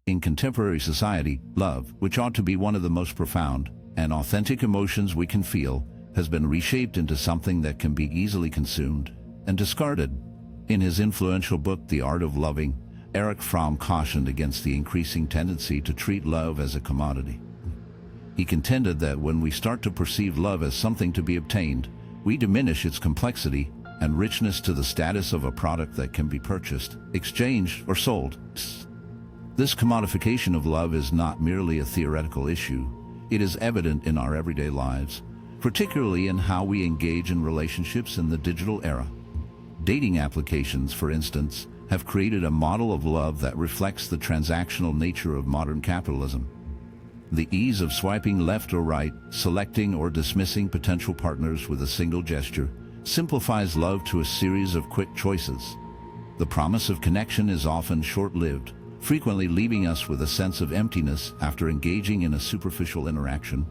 In contemporary society, love, which ought to be one of the most profound and authentic emotions we can feel, has been reshaped into something that can be easily consumed and discarded. In his influential book, The Art of Loving, Erich Fromm cautioned against the increasing tendency to treat love as a commodity. He contended that when we start to perceive love as something to be obtained, we diminish its complexity and richness to the status of a product that can be purchased, exchanged, or sold. This commodification of love is not merely a theoretical issue. It is evident in our everyday lives, particularly in how we engage in relationships in the digital era. Dating applications, for instance, have created a model of love that reflects the transactional nature of modern capitalism. The ease of swiping left or right, selecting or dismissing potential partners with a single gesture, simplifies love to a series of quick choices. The promise of connection is often short-lived, frequently leaving us with a sense of emptiness after engaging in a superficial interaction.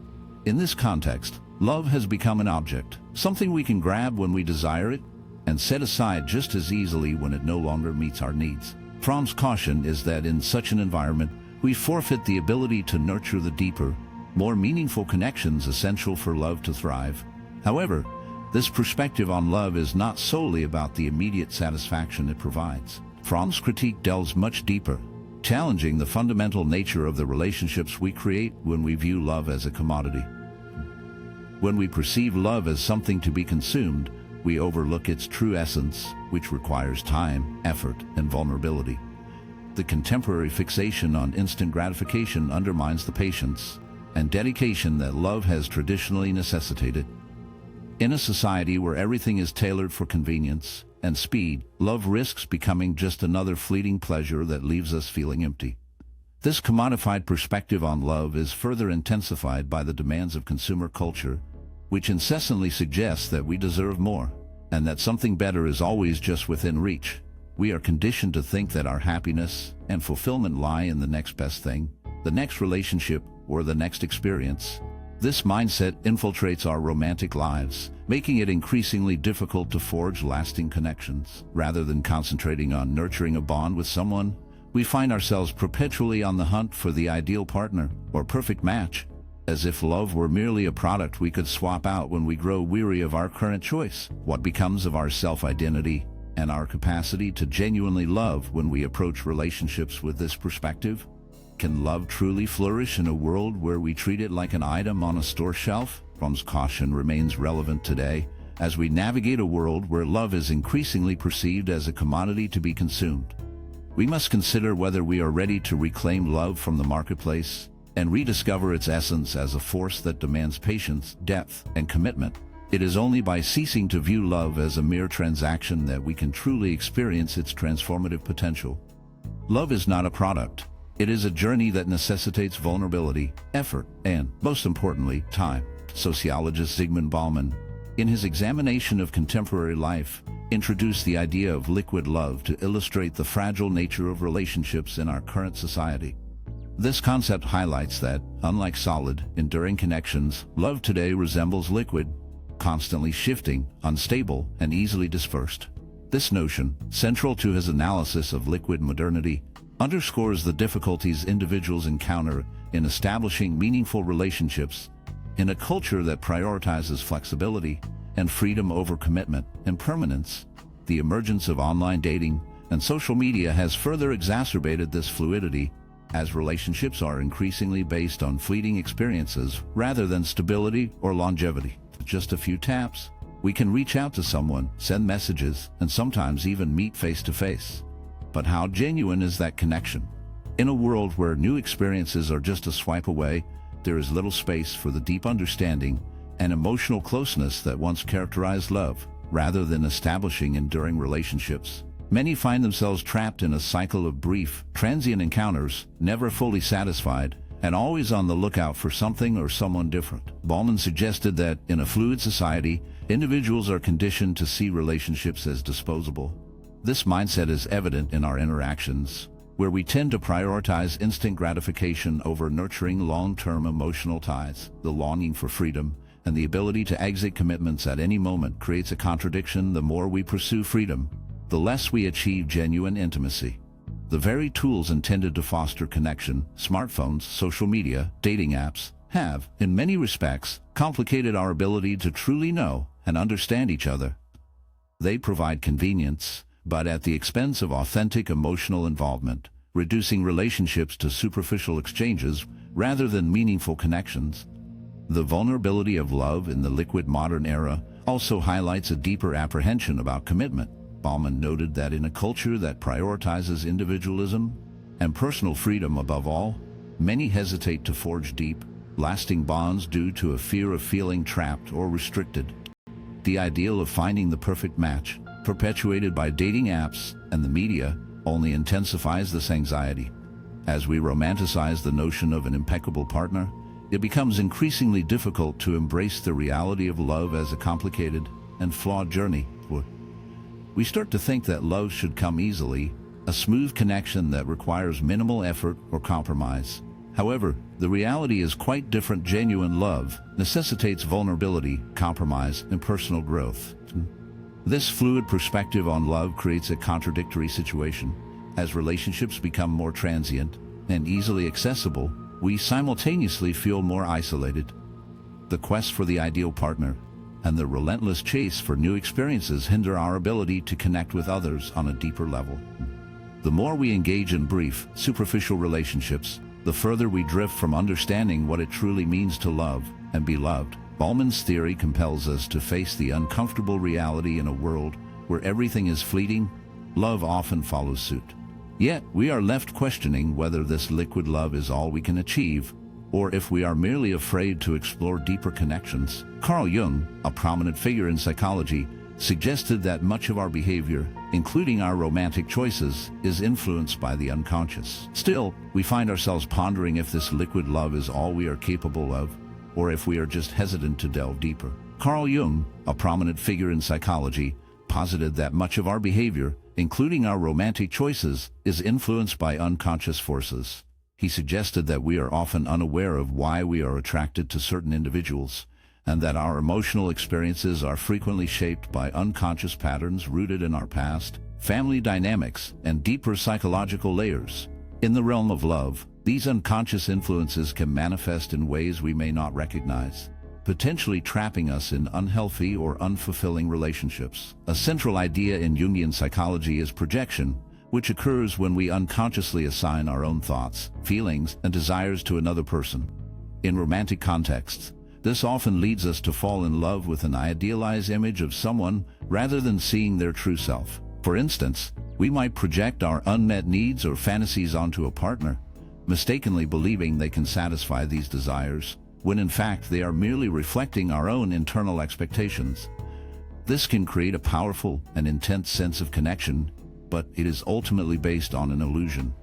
In this context, love has become an object, something we can grab when we desire it, and set aside just as easily when it no longer meets our needs. Fromm's caution is that in such an environment, we forfeit the ability to nurture the deeper, more meaningful connections essential for love to thrive. However, this perspective on love is not solely about the immediate satisfaction it provides. Fromm's critique delves much deeper, challenging the fundamental nature of the relationships we create when we view love as a commodity. When we perceive love as something to be consumed, we overlook its true essence, which requires time, effort, and vulnerability. The contemporary fixation on instant gratification undermines the patience and dedication that love has traditionally necessitated. In a society where everything is tailored for convenience and speed, love risks becoming just another fleeting pleasure that leaves us feeling empty. This commodified perspective on love is further intensified by the demands of consumer culture, which incessantly suggests that we deserve more, and that something better is always just within reach. We are conditioned to think that our happiness and fulfillment lie in the next best thing, the next relationship, or the next experience. This mindset infiltrates our romantic lives, making it increasingly difficult to forge lasting connections. Rather than concentrating on nurturing a bond with someone, we find ourselves perpetually on the hunt for the ideal partner or perfect match, as if love were merely a product we could swap out when we grow weary of our current choice. What becomes of our self-identity and our capacity to genuinely love when we approach relationships with this perspective? Can love truly flourish in a world where we treat it like an item on a store shelf? Fromm's caution remains relevant today, as we navigate a world where love is increasingly perceived as a commodity to be consumed. We must consider whether we are ready to reclaim love from the marketplace and rediscover its essence as a force that demands patience, depth, and commitment. It is only by ceasing to view love as a mere transaction that we can truly experience its transformative potential. Love is not a product. It is a journey that necessitates vulnerability, effort, and, most importantly, time. Sociologist Zygmunt Bauman, in his examination of contemporary life, introduced the idea of liquid love to illustrate the fragile nature of relationships in our current society. This concept highlights that, unlike solid, enduring connections, love today resembles liquid, constantly shifting, unstable, and easily dispersed. This notion, central to his analysis of liquid modernity, underscores the difficulties individuals encounter in establishing meaningful relationships in a culture that prioritizes flexibility and freedom over commitment and permanence. The emergence of online dating and social media has further exacerbated this fluidity, as relationships are increasingly based on fleeting experiences rather than stability or longevity. With just a few taps, we can reach out to someone, send messages, and sometimes even meet face-to-face. But how genuine is that connection? In a world where new experiences are just a swipe away, there is little space for the deep understanding and emotional closeness that once characterized love. Rather than establishing enduring relationships, many find themselves trapped in a cycle of brief, transient encounters, never fully satisfied, and always on the lookout for something or someone different. Bauman suggested that, in a fluid society, individuals are conditioned to see relationships as disposable. This mindset is evident in our interactions, where we tend to prioritize instant gratification over nurturing long-term emotional ties. The longing for freedom and the ability to exit commitments at any moment creates a contradiction. The more we pursue freedom, the less we achieve genuine intimacy. The very tools intended to foster connection, smartphones, social media, dating apps, have, in many respects, complicated our ability to truly know and understand each other. They provide convenience, but at the expense of authentic emotional involvement, reducing relationships to superficial exchanges rather than meaningful connections. The vulnerability of love in the liquid modern era also highlights a deeper apprehension about commitment. Bauman noted that in a culture that prioritizes individualism and personal freedom above all, many hesitate to forge deep, lasting bonds due to a fear of feeling trapped or restricted. The ideal of finding the perfect match, perpetuated by dating apps and the media, only intensifies this anxiety. As we romanticize the notion of an impeccable partner, it becomes increasingly difficult to embrace the reality of love as a complicated and flawed journey. We start to think that love should come easily, a smooth connection that requires minimal effort or compromise. However, the reality is quite different. Genuine love necessitates vulnerability, compromise, and personal growth. This fluid perspective on love creates a contradictory situation. As relationships become more transient and easily accessible, we simultaneously feel more isolated. The quest for the ideal partner and the relentless chase for new experiences hinder our ability to connect with others on a deeper level. The more we engage in brief, superficial relationships, the further we drift from understanding what it truly means to love and be loved. Bauman's theory compels us to face the uncomfortable reality in a world where everything is fleeting. Love often follows suit. Yet, we are left questioning whether this liquid love is all we can achieve, or if we are merely afraid to explore deeper connections. Carl Jung, a prominent figure in psychology, suggested that much of our behavior, including our romantic choices, is influenced by the unconscious. Still, we find ourselves pondering if this liquid love is all we are capable of, or if we are just hesitant to delve deeper. Carl Jung, a prominent figure in psychology, posited that much of our behavior, including our romantic choices, is influenced by unconscious forces. He suggested that we are often unaware of why we are attracted to certain individuals, and that our emotional experiences are frequently shaped by unconscious patterns rooted in our past, family dynamics, and deeper psychological layers. In the realm of love, these unconscious influences can manifest in ways we may not recognize, potentially trapping us in unhealthy or unfulfilling relationships. A central idea in Jungian psychology is projection, which occurs when we unconsciously assign our own thoughts, feelings, and desires to another person. In romantic contexts, this often leads us to fall in love with an idealized image of someone rather than seeing their true self. For instance, we might project our unmet needs or fantasies onto a partner, mistakenly believing they can satisfy these desires, when in fact they are merely reflecting our own internal expectations. This can create a powerful and intense sense of connection, but it is ultimately based on an illusion.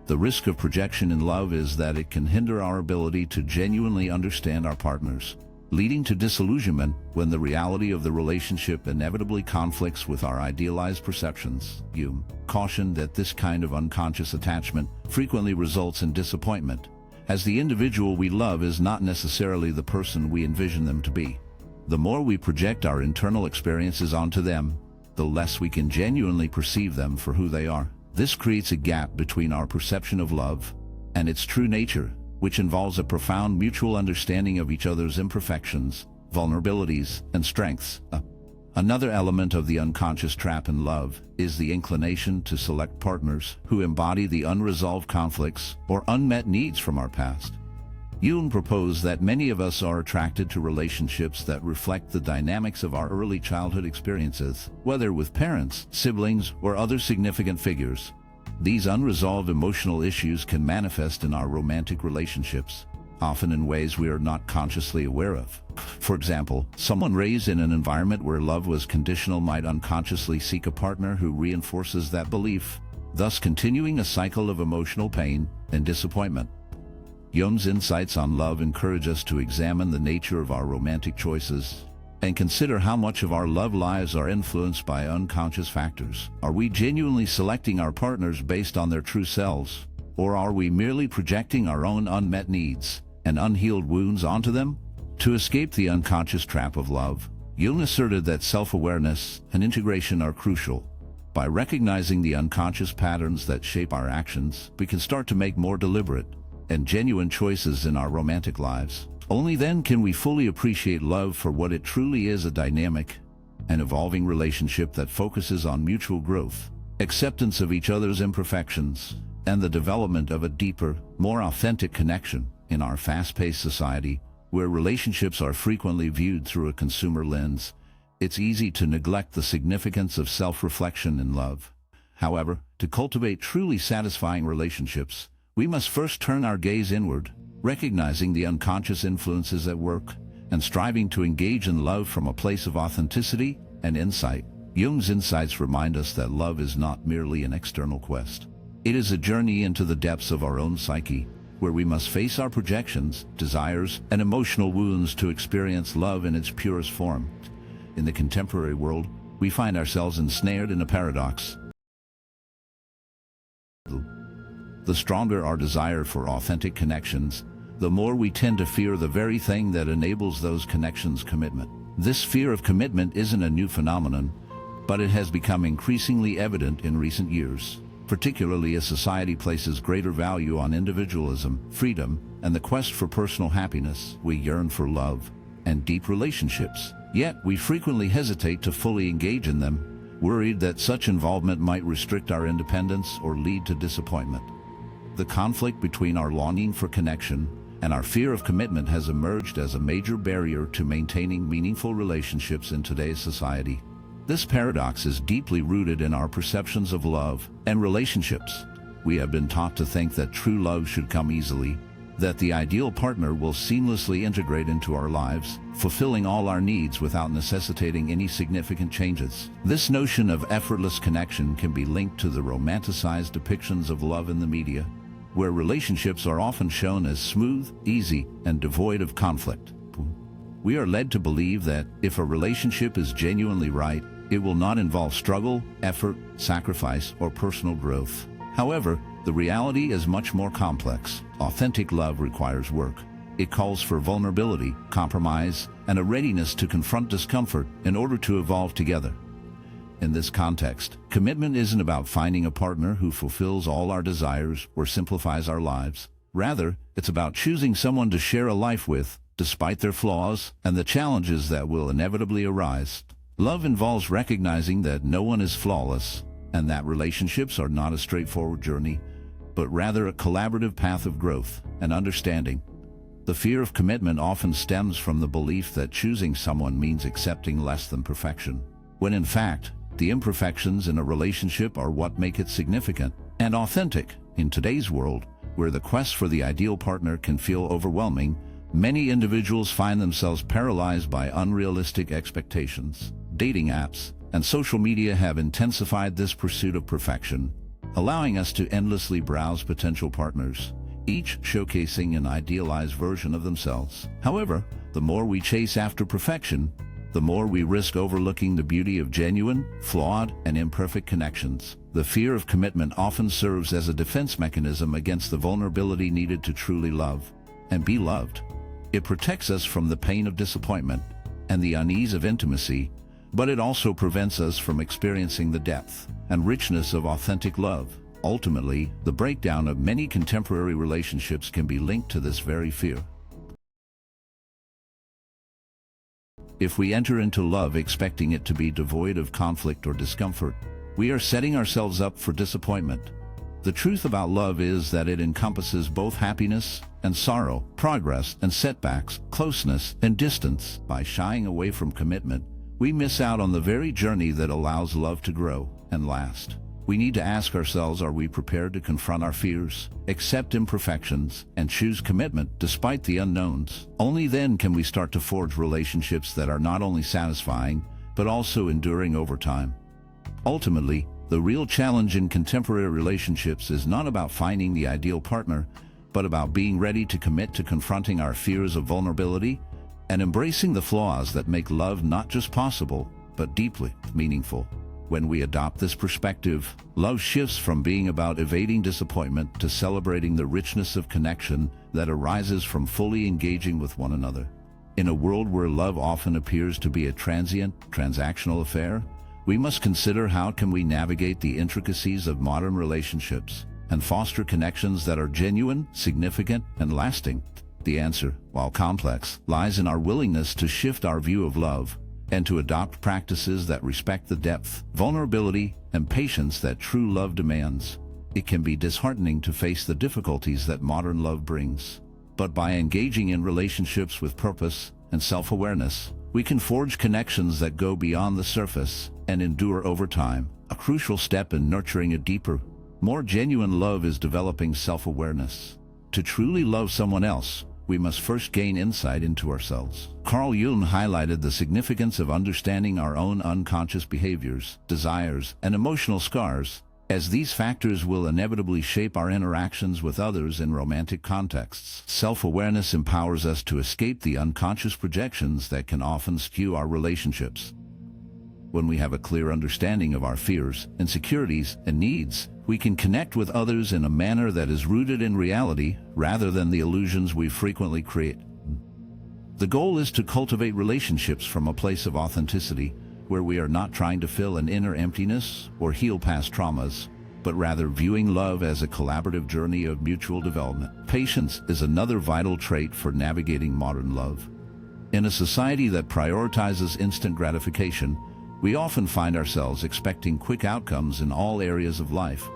The risk of projection in love is that it can hinder our ability to genuinely understand our partners, leading to disillusionment when the reality of the relationship inevitably conflicts with our idealized perceptions. Jung cautioned that this kind of unconscious attachment frequently results in disappointment, as the individual we love is not necessarily the person we envision them to be. The more we project our internal experiences onto them, the less we can genuinely perceive them for who they are. This creates a gap between our perception of love and its true nature, which involves a profound mutual understanding of each other's imperfections, vulnerabilities, and strengths. Another element of the unconscious trap in love is the inclination to select partners who embody the unresolved conflicts or unmet needs from our past. Jung proposed that many of us are attracted to relationships that reflect the dynamics of our early childhood experiences, whether with parents, siblings, or other significant figures. These unresolved emotional issues can manifest in our romantic relationships, often in ways we are not consciously aware of. For example, someone raised in an environment where love was conditional might unconsciously seek a partner who reinforces that belief, thus continuing a cycle of emotional pain and disappointment. Jung's insights on love encourage us to examine the nature of our romantic choices and consider how much of our love lives are influenced by unconscious factors. Are we genuinely selecting our partners based on their true selves, or are we merely projecting our own unmet needs and unhealed wounds onto them? To escape the unconscious trap of love, Jung asserted that self-awareness and integration are crucial. By recognizing the unconscious patterns that shape our actions, we can start to make more deliberate and genuine choices in our romantic lives. Only then can we fully appreciate love for what it truly is: a dynamic and evolving relationship that focuses on mutual growth, acceptance of each other's imperfections, and the development of a deeper, more authentic connection. In our fast-paced society, where relationships are frequently viewed through a consumer lens, it's easy to neglect the significance of self-reflection in love. However, to cultivate truly satisfying relationships, we must first turn our gaze inward, recognizing the unconscious influences at work, and striving to engage in love from a place of authenticity and insight. Jung's insights remind us that love is not merely an external quest. It is a journey into the depths of our own psyche, where we must face our projections, desires, and emotional wounds to experience love in its purest form. In the contemporary world, we find ourselves ensnared in a paradox. The stronger our desire for authentic connections, the more we tend to fear the very thing that enables those connections: commitment. This fear of commitment isn't a new phenomenon, but it has become increasingly evident in recent years, particularly as society places greater value on individualism, freedom, and the quest for personal happiness. We yearn for love and deep relationships, yet we frequently hesitate to fully engage in them, worried that such involvement might restrict our independence or lead to disappointment. The conflict between our longing for connection and our fear of commitment has emerged as a major barrier to maintaining meaningful relationships in today's society. This paradox is deeply rooted in our perceptions of love and relationships. We have been taught to think that true love should come easily, that the ideal partner will seamlessly integrate into our lives, fulfilling all our needs without necessitating any significant changes. This notion of effortless connection can be linked to the romanticized depictions of love in the media, where relationships are often shown as smooth, easy, and devoid of conflict. We are led to believe that if a relationship is genuinely right, it will not involve struggle, effort, sacrifice, or personal growth. However, the reality is much more complex. Authentic love requires work. It calls for vulnerability, compromise, and a readiness to confront discomfort in order to evolve together. In this context, commitment isn't about finding a partner who fulfills all our desires or simplifies our lives. Rather, it's about choosing someone to share a life with, despite their flaws and the challenges that will inevitably arise. Love involves recognizing that no one is flawless, and that relationships are not a straightforward journey, but rather a collaborative path of growth and understanding. The fear of commitment often stems from the belief that choosing someone means accepting less than perfection, when in fact, the imperfections in a relationship are what make it significant and authentic. In today's world, where the quest for the ideal partner can feel overwhelming, many individuals find themselves paralyzed by unrealistic expectations. Dating apps and social media have intensified this pursuit of perfection, allowing us to endlessly browse potential partners, each showcasing an idealized version of themselves. However, the more we chase after perfection, the more we risk overlooking the beauty of genuine, flawed, and imperfect connections. The fear of commitment often serves as a defense mechanism against the vulnerability needed to truly love and be loved. It protects us from the pain of disappointment and the unease of intimacy, but it also prevents us from experiencing the depth and richness of authentic love. Ultimately, the breakdown of many contemporary relationships can be linked to this very fear. If we enter into love expecting it to be devoid of conflict or discomfort, we are setting ourselves up for disappointment. The truth about love is that it encompasses both happiness and sorrow, progress and setbacks, closeness and distance. By shying away from commitment, we miss out on the very journey that allows love to grow and last. We need to ask ourselves, are we prepared to confront our fears, accept imperfections, and choose commitment despite the unknowns? Only then can we start to forge relationships that are not only satisfying, but also enduring over time. Ultimately, the real challenge in contemporary relationships is not about finding the ideal partner, but about being ready to commit to confronting our fears of vulnerability and embracing the flaws that make love not just possible, but deeply meaningful. When we adopt this perspective, love shifts from being about evading disappointment to celebrating the richness of connection that arises from fully engaging with one another. In a world where love often appears to be a transient, transactional affair, we must consider how can we navigate the intricacies of modern relationships and foster connections that are genuine, significant, and lasting. The answer, while complex, lies in our willingness to shift our view of love and to adopt practices that respect the depth, vulnerability, and patience that true love demands. It can be disheartening to face the difficulties that modern love brings, but by engaging in relationships with purpose and self-awareness, we can forge connections that go beyond the surface and endure over time. A crucial step in nurturing a deeper, more genuine love is developing self-awareness. To truly love someone else, we must first gain insight into ourselves. Carl Jung highlighted the significance of understanding our own unconscious behaviors, desires, and emotional scars, as these factors will inevitably shape our interactions with others in romantic contexts. Self-awareness empowers us to escape the unconscious projections that can often skew our relationships. When we have a clear understanding of our fears, insecurities, and needs, we can connect with others in a manner that is rooted in reality rather than the illusions we frequently create. The goal is to cultivate relationships from a place of authenticity, where we are not trying to fill an inner emptiness or heal past traumas, but rather viewing love as a collaborative journey of mutual development. Patience is another vital trait for navigating modern love. In a society that prioritizes instant gratification, we often find ourselves expecting quick outcomes in all areas of life,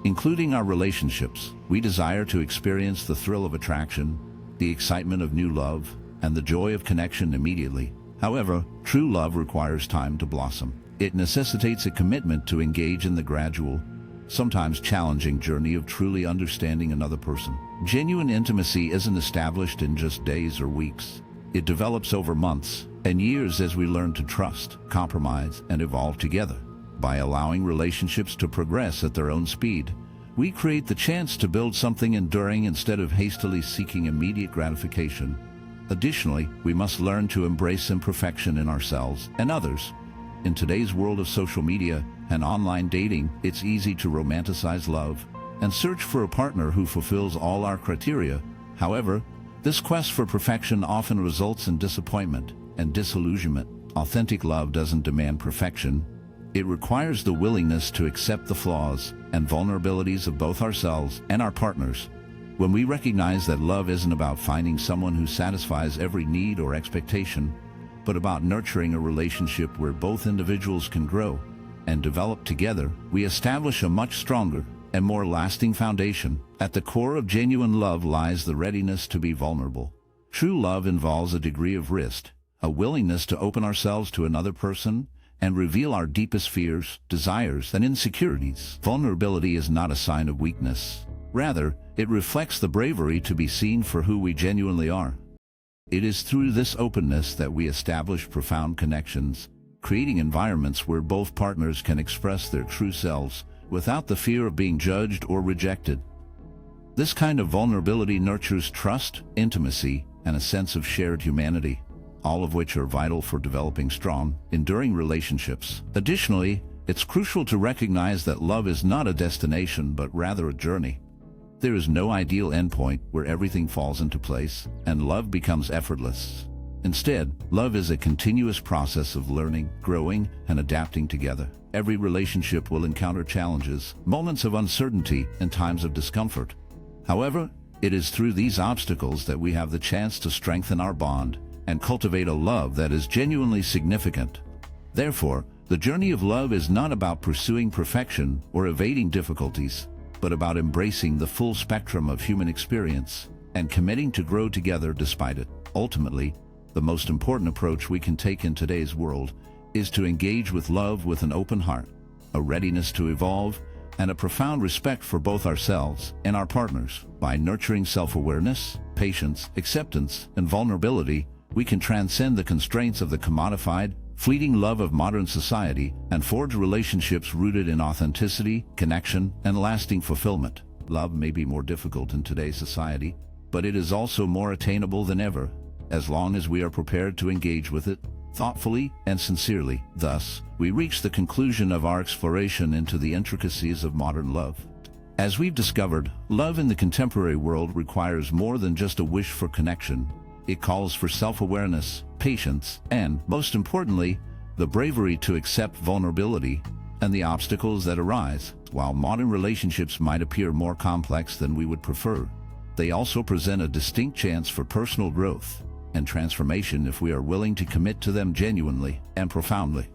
including our relationships. We desire to experience the thrill of attraction, the excitement of new love, and the joy of connection immediately. However, true love requires time to blossom. It necessitates a commitment to engage in the gradual, sometimes challenging journey of truly understanding another person. Genuine intimacy isn't established in just days or weeks. It develops over months and years as we learn to trust, compromise, and evolve together. By allowing relationships to progress at their own speed, we create the chance to build something enduring instead of hastily seeking immediate gratification. Additionally, we must learn to embrace imperfection in ourselves and others. In today's world of social media and online dating, it's easy to romanticize love and search for a partner who fulfills all our criteria. However, this quest for perfection often results in disappointment and disillusionment. Authentic love doesn't demand perfection. It requires the willingness to accept the flaws and vulnerabilities of both ourselves and our partners. When we recognize that love isn't about finding someone who satisfies every need or expectation, but about nurturing a relationship where both individuals can grow and develop together, we establish a much stronger and more lasting foundation. At the core of genuine love lies the readiness to be vulnerable. True love involves a degree of risk, a willingness to open ourselves to another person and reveal our deepest fears, desires, and insecurities. Vulnerability is not a sign of weakness. Rather, it reflects the bravery to be seen for who we genuinely are. It is through this openness that we establish profound connections, creating environments where both partners can express their true selves without the fear of being judged or rejected. This kind of vulnerability nurtures trust, intimacy, and a sense of shared humanity, all of which are vital for developing strong, enduring relationships. Additionally, it's crucial to recognize that love is not a destination but rather a journey. There is no ideal endpoint where everything falls into place and love becomes effortless. Instead, love is a continuous process of learning, growing, and adapting together. Every relationship will encounter challenges, moments of uncertainty, and times of discomfort. However, it is through these obstacles that we have the chance to strengthen our bond and cultivate a love that is genuinely significant. Therefore, the journey of love is not about pursuing perfection or evading difficulties, but about embracing the full spectrum of human experience and committing to grow together despite it. Ultimately, the most important approach we can take in today's world is to engage with love with an open heart, a readiness to evolve, and a profound respect for both ourselves and our partners. By nurturing self-awareness, patience, acceptance, and vulnerability, we can transcend the constraints of the commodified, fleeting love of modern society and forge relationships rooted in authenticity, connection, and lasting fulfillment. Love may be more difficult in today's society, but it is also more attainable than ever, as long as we are prepared to engage with it thoughtfully and sincerely. Thus, we reach the conclusion of our exploration into the intricacies of modern love. As we've discovered, love in the contemporary world requires more than just a wish for connection. It calls for self-awareness, patience, and, most importantly, the bravery to accept vulnerability, and the obstacles that arise. While modern relationships might appear more complex than we would prefer, they also present a distinct chance for personal growth and transformation if we are willing to commit to them genuinely and profoundly.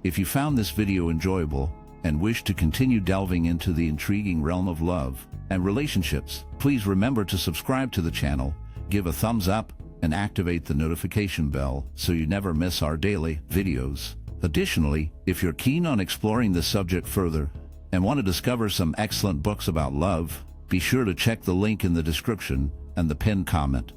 If you found this video enjoyable and wish to continue delving into the intriguing realm of love and relationships, please remember to subscribe to the channel, give a thumbs up, and activate the notification bell so you never miss our daily videos. Additionally, if you're keen on exploring this subject further and want to discover some excellent books about love, be sure to check the link in the description and the pinned comment.